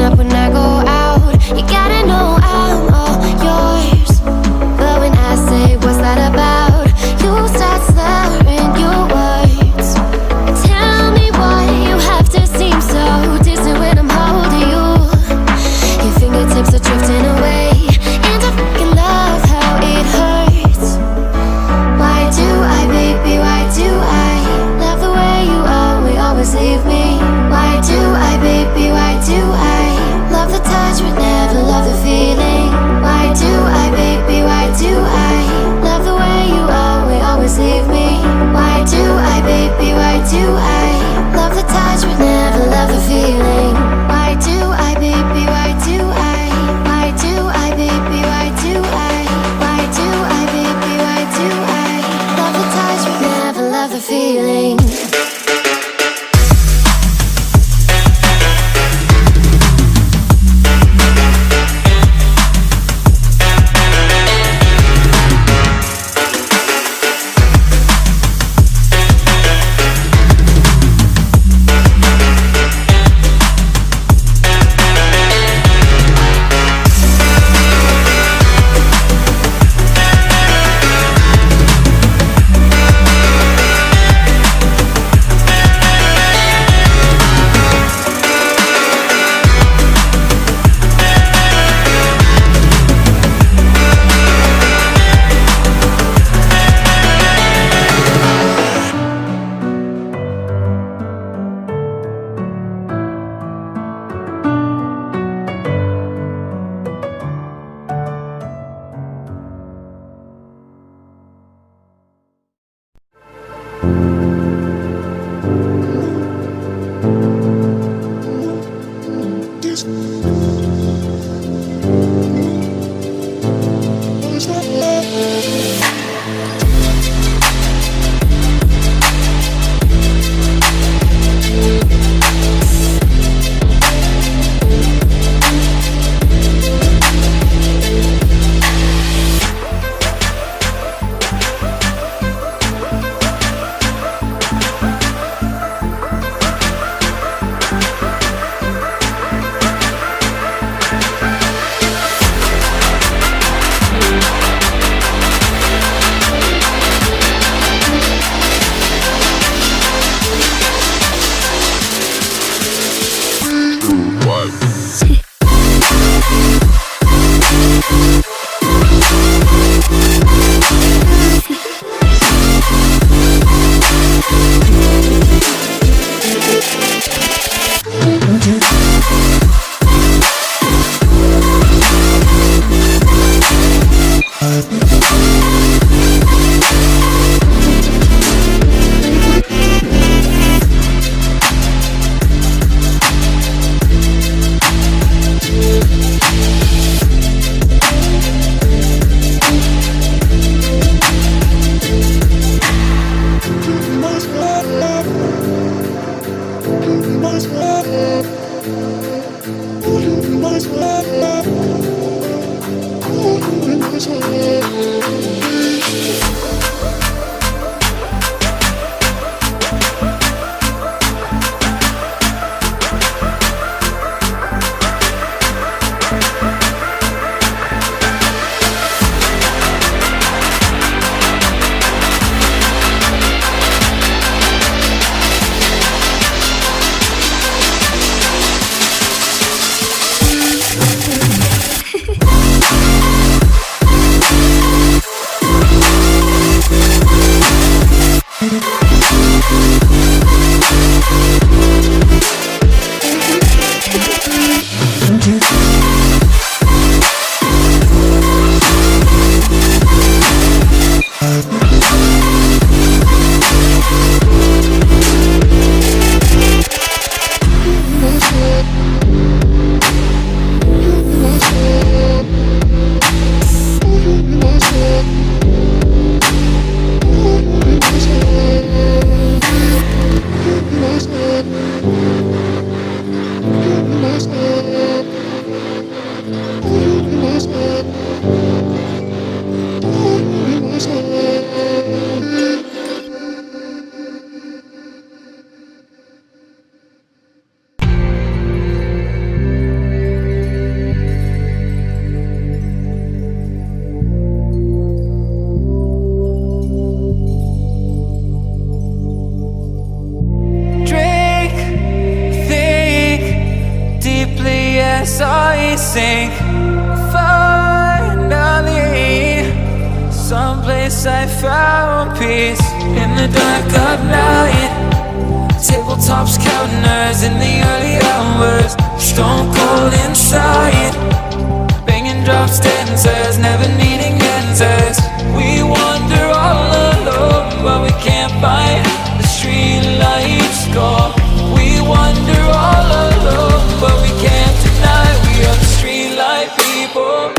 waking up when I go out. You gotta know I'm all yours. But when I say what's that about, you start slurring your words. Tell me why you have to seem so distant when I'm holding you. Your fingertips are drifting away, and I fucking love how it hurts. Why do I, baby, why do I love the way you always leave me? Why do I, baby, why do I love the touch but never love the feeling? Why do I, baby, why do I love the way you always leave me? Why do I, baby, why do I love the touch but never love the feeling? Why do I, baby, why do I? Why do I, baby, why do I? Why do I, baby, why do I love the touch but never love the feeling? Thank you. I sink. Finally, someplace I found peace. In the dark of night, tabletops counting hours in the early hours. Stone cold inside, banging drops, dancers, never needing answers. We wander all alone, but we can't find the street lights go. We wander all alone, but we can't deny we are the street light people.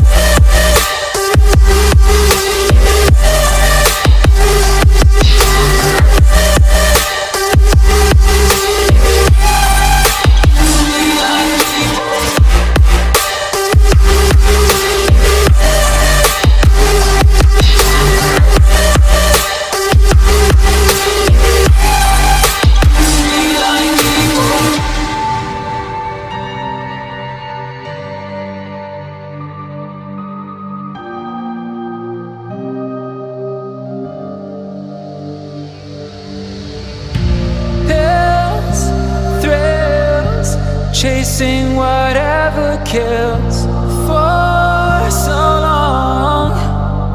Chasing whatever kills. For so long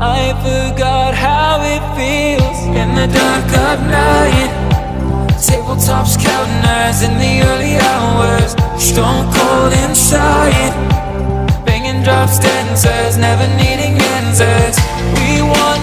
I forgot how it feels. In the dark of night, tabletops counting hours in the early hours. Stone cold inside, banging drops, dancers, never needing answers. We want